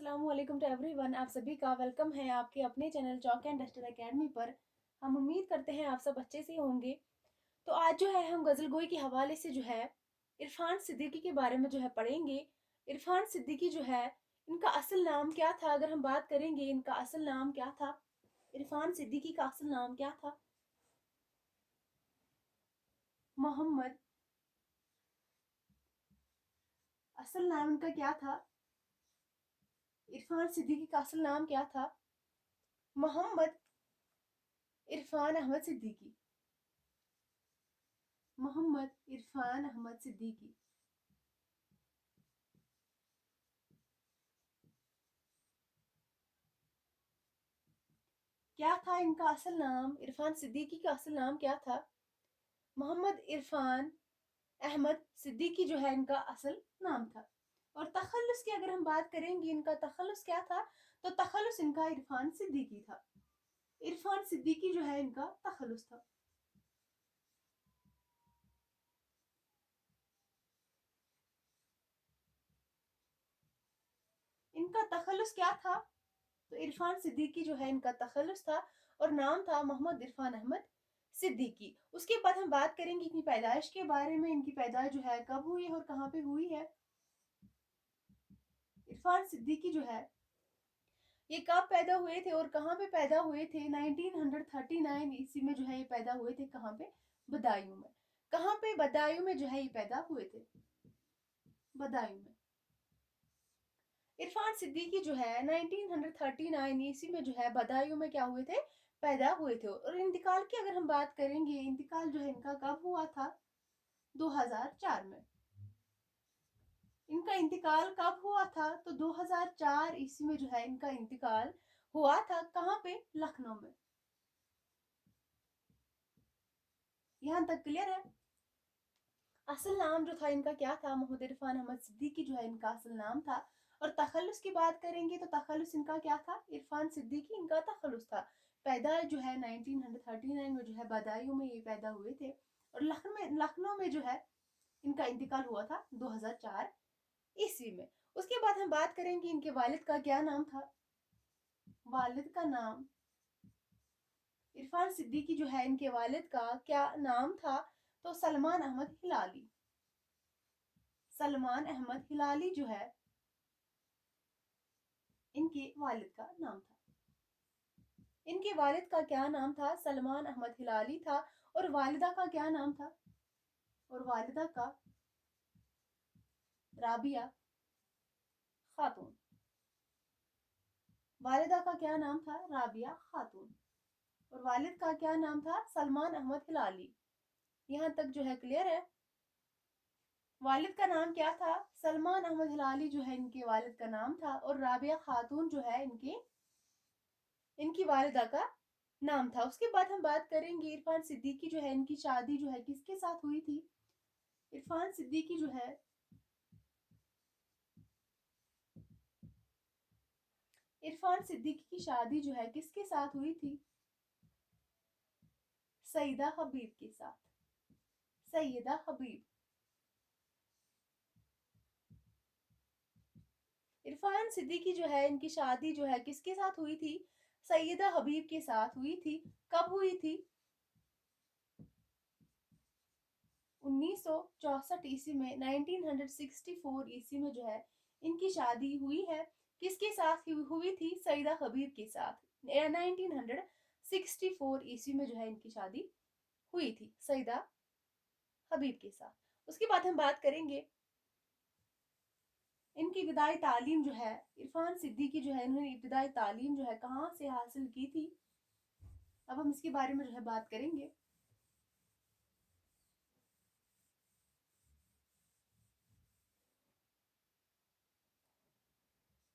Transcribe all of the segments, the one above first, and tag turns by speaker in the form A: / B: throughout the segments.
A: अस्सलाम वालेकुम to everyone. आप सभी का वेलकम है आपके अपने channel chalk and duster academy पर। हम उम्मीद करते हैं आप सब अच्छे से होंगे। तो आज जो है हम गज़ल गोई के हवाले से जो है इरफान सिद्दीकी के बारे में जो है पढ़ेंगे। इरफान सिद्दीकी जो है इनका असल नाम क्या था? अगर हम बात करेंगे इनका असल नाम क्या था, इरफान सिद्दीकी का असल नाम क्या था? मोहम्मद। असल नाम इनका क्या था? इरफान सिद्दीकी का असल नाम क्या था? मोहम्मद इरफान अहमद सिद्दीकी। मोहम्मद इरफान अहमद सिद्दीकी। क्या था इनका असल नाम? इरफान सिद्दीकी का असल नाम क्या था? मोहम्मद इरफान अहमद सिद्दीकी जो है इनका असल नाम था। और तखल्लुस की अगर हम बात करेंगे, इनका तखल्लुस क्या था? तो तखल्लुस इनका इरफान सिद्दीकी था। इरफान सिद्दीकी जो है इनका तखल्लुस था। इनका तखल्लुस क्या था? तो इरफान सिद्दीकी जो है इनका तखल्लुस था और नाम था मोहम्मद इरफान अहमद सिद्दीकी। उसके बाद हम बात करेंगे इनकी पैदाइश के बारे में। इनकी पैदाइश जो है कब हुई है और कहाँ पे हुई है? इरफान सिद्दीकी जो है ये कब पैदा हुए थे और कहाँ पे पैदा हुए थे? 1939 ईस्वी में जो है ये पैदा हुए थे। कहाँ पे? बदायूं में। कहाँ पे? बदायूं में जो है ये पैदा हुए थे। बदायूं में। इरफान सिद्दीकी जो है 1939 ईस्वी में जो है बदायूं में क्या हुए थे? पैदा हुए थे। और इंतकाल की अगर हम बात करेंगे, इंतकाल जो है इनका कब हुआ था? 2004 में। इनका इंतकाल कब हुआ था? तो 2004 ईस्वी में जो है इनका इंतकाल हुआ था। कहाँ पे? लखनऊ में। यहाँ तक क्लियर है? असल नाम जो था इनका क्या था? मोहम्मद इरफान अहमद सिद्दीकी जो है इनका असल नाम था। और तखल्लुस की बात करेंगे तो तखल्लुस इनका क्या था? इरफान सिद्दीकी इनका तखल्लुस था। पैदा जो है 1939 में जो है बदायूं में ये पैदा हुए थे। और लखनऊ में जो है इनका इंतकाल हुआ था 2004 ईस्वी में। उसके बाद हम बात करेंगे इनके वालिद का क्या नाम था। वालिद का नाम, इरफान सिद्दीकी जो है इनके वालिद का क्या नाम था? तो सलमान अहमद हिलाली। सलमान अहमद हिलाली जो है इनके वालिद का नाम था। इनके वालिद का क्या नाम था? सलमान अहमद हिलाली था। और वालिदा का क्या नाम था? और वालिदा का राबिया खातून। वालिदा का क्या नाम था? राबिया खातून। और वालिद का क्या नाम था? सलमान अहमद हिलाली। यहाँ तक जो है क्लियर है? वालिद का नाम क्या था? सलमान अहमद हिलाली जो है इनके वालिद का नाम था। और राबिया खातून जो है इनकी वालिदा का नाम था। उसके बाद हम बात करेंगे इरफान सिद्दीकी जो है इनकी शादी जो है किसके साथ हुई थी? इरफान सिद्दीकी जो है इरफान सिद्दीकी की शादी जो है किसके साथ हुई थी? सईदा हबीब के साथ। सैयदा हबीब। इरफान सिद्दीकी जो है इनकी शादी जो है किसके साथ हुई थी? सैयदा हबीब के साथ हुई थी। कब हुई थी? 1964 ईस्वी में। 1964 ईस्वी में जो है इनकी शादी हुई है। किसके साथ हुई थी? सईदा हबीब के साथ। 1964 ईस्वी में जो है इनकी शादी हुई थी सईदा हबीब के साथ। उसके बाद हम बात करेंगे इनकी इब्तिदाई तालीम जो है, इरफान सिद्दीकी जो है इन्होंने इब्तिदाई तालीम जो है कहाँ से हासिल की थी? अब हम इसके बारे में जो है बात करेंगे।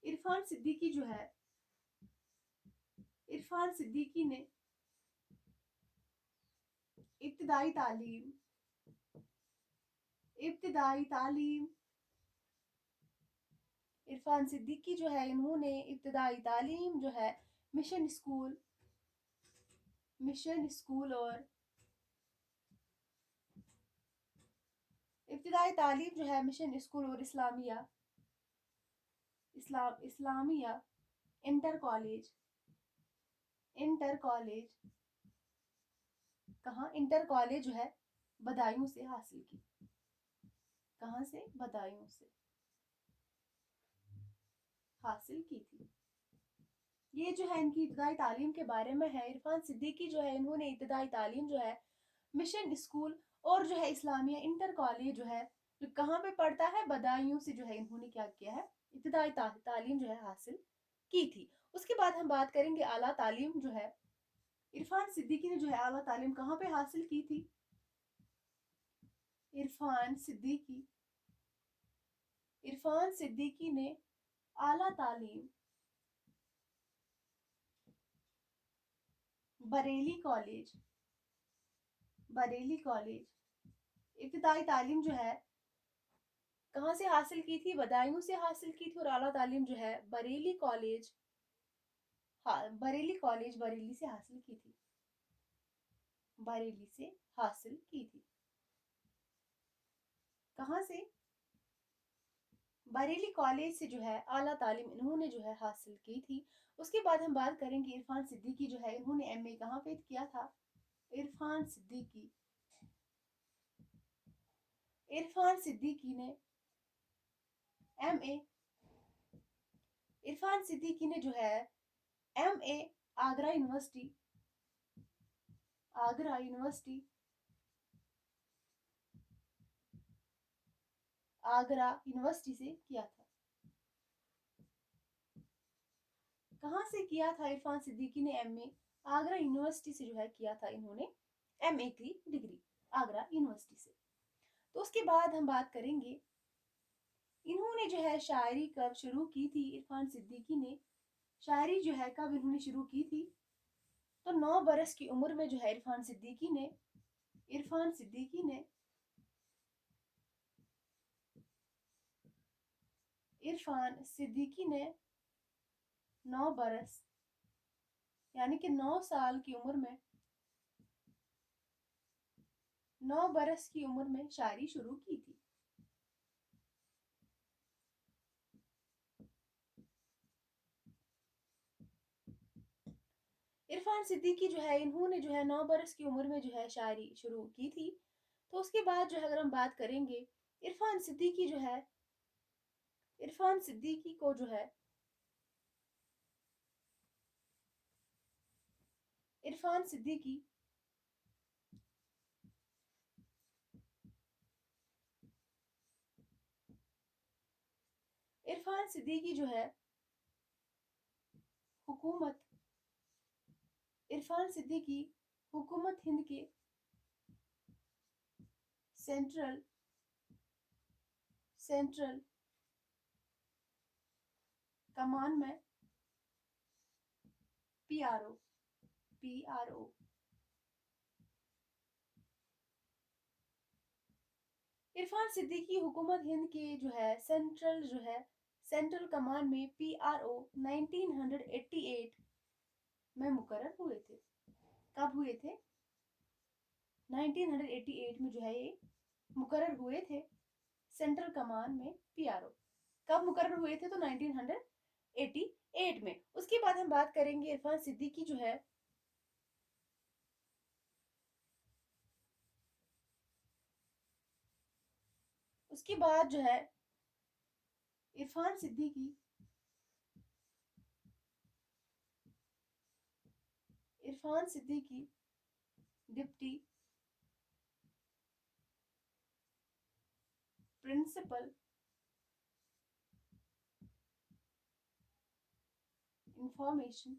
A: इरफान सिद्दीकी जो है इरफान सिद्दीकी ने इब्तिदाई तालीम इब्तिदाई तालीम इरफान सिद्दीकी जो है इन्होंने इब्तिदाई तालीम जो है मिशन स्कूल और इब्तिदाई तालीम जो है मिशन स्कूल और इस्लामिया اسلامیہ انٹر کالج، انٹر کالج کہاں، انٹر کالج جو ہے بدایوں سے حاصل کی، کہاں سے، بدایوں سے حاصل کی تھی۔ یہ جو ہے ان کی ابتدائی تعلیم کے بارے میں ہے۔ عرفان صدیقی جو ہے انہوں نے ابتدائی تعلیم جو ہے مشن اسکول اور جو ہے اسلامیہ انٹر کالج جو ہے جو کہاں پہ پڑھتا ہے، بدایوں سے جو ہے انہوں نے کیا کیا ہے، ابتدائی تعلیم جو ہے حاصل کی تھی۔ اس کے بعد ہم بات کریں گے اعلیٰ تعلیم جو ہے عرفان صدیقی نے جو ہے اعلیٰ تعلیم کہاں پہ حاصل کی تھی۔ عرفان صدیقی نے اعلیٰ تعلیم بریلی کالج ابتدائی تعلیم جو ہے کہاں سے حاصل کی تھی، بدایوں سے حاصل کی تھی، اور اعلیٰ تعلیم جو ہے بریلی کالج بریلی سے حاصل کی تھی، بریلی سے حاصل کی تھی۔ کہاں سے، بریلی کالج سے جو ہے اعلیٰ تعلیم انہوں نے جو ہے حاصل کی تھی۔ اس کے بعد ہم بات کریں گے عرفان صدیقی جو ہے انہوں نے ایم اے کہاں پہ کیا تھا۔ عرفان صدیقی نے ایم اے، عرفان صدیقی نے جو ہے ایم اے آگرہ یونیورسٹی سے کیا تھا۔ کہاں سے کیا تھا عرفان صدیقی نے ایم اے، آگرہ یونیورسٹی سے جو ہے کیا تھا انہوں نے ایم اے کی ڈگری آگرہ یونیورسٹی سے۔ تو اس کے بعد ہم بات کریں گے انہوں نے جو ہے شاعری کب شروع کی تھی۔ عرفان صدیقی نے شاعری جو ہے کب انہوں نے شروع کی تھی، تو 9 برس کی عمر میں جو ہے عرفان صدیقی نے 9 برس یعنی کہ 9 سال کی عمر میں 9 برس کی عمر میں شاعری شروع کی تھی۔ عرفان صدیقی جو ہے انہوں نے جو ہے 9 برس کی عمر میں جو ہے شاعری شروع کی تھی۔ تو اس کے بعد جو ہے اگر ہم بات کریں گے عرفان صدیقی کو جو ہے عرفان صدیقی جو ہے عرفان صدیقی حکومت ہند کے سینٹرل کمان میں P R O Irfan Siddiqui حکومت ہند کے جو ہے سینٹرل کمان میں پی آر او 1988 میں مقرر ہوئے تھے۔ کب ہوئے تھے، 1988 میں جو ہے یہ مقرر ہوئے تھے سینٹرل کمان میں پی آر او۔ کب مقرر ہوئے تھے، تو 1988 میں۔ اس کے بعد ہم بات کریں گے عرفان صدیقی جو ہے Irfan Siddiqui deputy principal information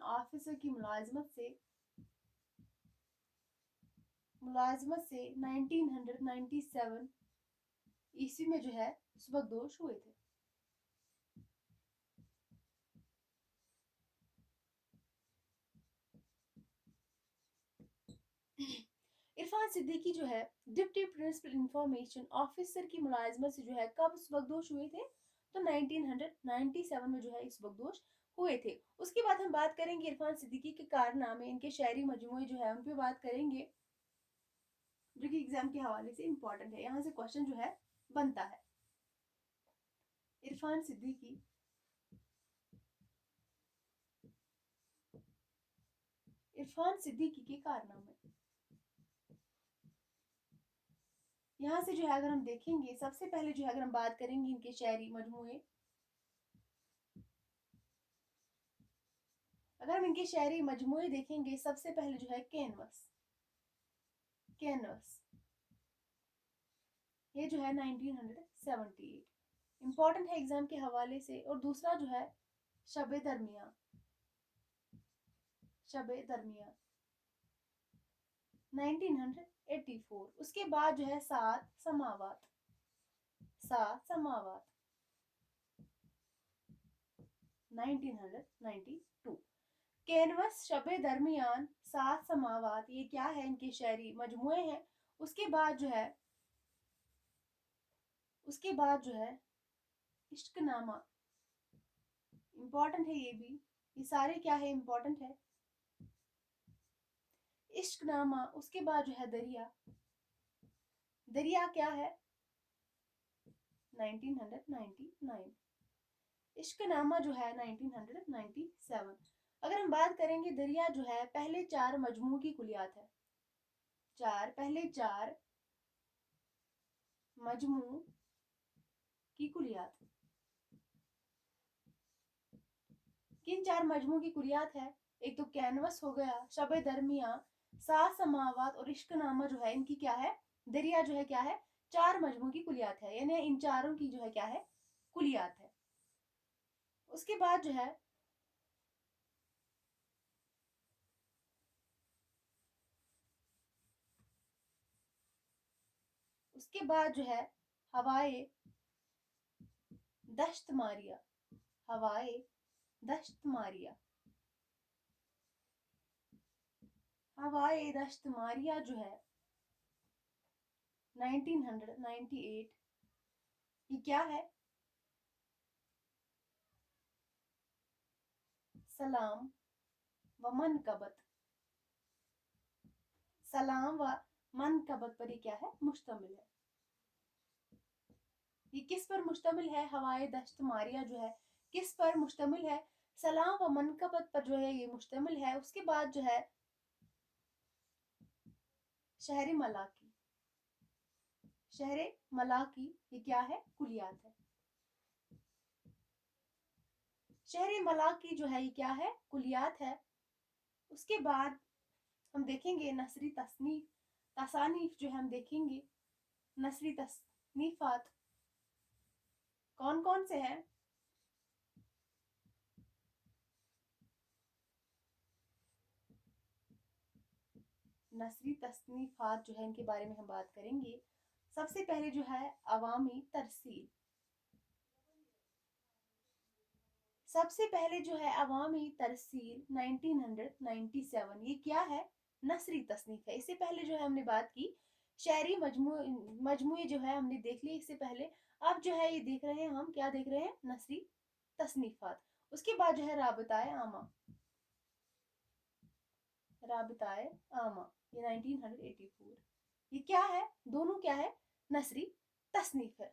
A: officer کی ملازمت سے 1997 عیسوی میں جو ہے سبکدوش ہوئے تھے۔ عرفان صدیقی جو ہے ڈپٹی پرنسپل انفارمیشن آفیسر کی ملازمت سے جو ہے کب سبکدوش ہوئے تھے، تو 1997 میں جو ہے سبکدوش हुए थे। उसके बाद हम बात करेंगे इरफान सिद्दीकी के कारनामे, इनके शायरी मजमूए जो है उन पे बात करेंगे, जो कि एग्जाम के हवाले से इम्पोर्टेंट है। यहाँ से क्वेश्चन जो है बनता है। इरफान सिद्दीकी के कारनामे, यहाँ से जो है अगर हम देखेंगे, सबसे पहले जो है अगर हम बात करेंगे इनके शायरी मजमूए, अगर हम इनके शायरी मजमूए देखेंगे, सबसे पहले जो है कैनवस, ये जो है 1978 इम्पोर्टेंट है एग्जाम के हवाले से। और दूसरा जो है शब दरमिया 1984। उसके बाद जो है सात समावात 1992। कैनवस, शब दरमियान, सात समावात, ये क्या है, इनके शायरी मजमूए हैं। उसके बाद जो है इश्कनामा, इम्पोर्टेंट है ये भी, ये सारे क्या है इम्पोर्टेंट है। इश्कनामा, उसके बाद जो है दरिया क्या है 1999। इश्कनामा जो है 1997। अगर हम बात करेंगे, दरिया जो है पहले 4 मजमू की कुलियात है, पहले चार मजमू की कुलियात। किन 4 मजमू की कुलियात है? एक तो कैनवस हो गया, शब दरमिया, सात समावात और इश्कनामा जो है इनकी क्या है, दरिया जो है क्या है, 4 मजमू की कुलियात है, यानी इन चारों की जो है क्या है, कुलियात है। उसके बाद जो है हवाए दश्त मारिया, जो है 1998। ये क्या है? सलाम व मनकबत पर ये क्या है, मुश्तमिल है। ये किस पर मुश्तमिल है? हवाए दश्त मारिया जो है किस पर मुश्तमिल है? सलाम व मनकबत पर जो है ये मुश्तमिल है। उसके बाद जो है शहर मलाकी, ये क्या है, कुलियात है। शहर मलाकी जो है ये क्या है, कुलियात है। उसके बाद हम देखेंगे नसरी तसानीफ जो है हम देखेंगे, नसरी तसनीफात कौन कौन से हैं? नसरी तसनीफात जो है इनके बारे में हम बात करेंगे। सबसे पहले जो है अवामी तरसील, सबसे पहले जो है अवामी तरसील 1997। ये क्या है, नसरी तसनीफ है। इससे पहले जो है हमने बात की शायरी मजमुए जो है हमने देख लिए इससे पहले। अब जो है ये देख रहे हैं हम, क्या देख रहे हैं, नसरी तसनीफात। उसके बाद जो है राबताए आमा, ये 1984। ये क्या है, दोनों क्या है, नसरी तसनीफ है।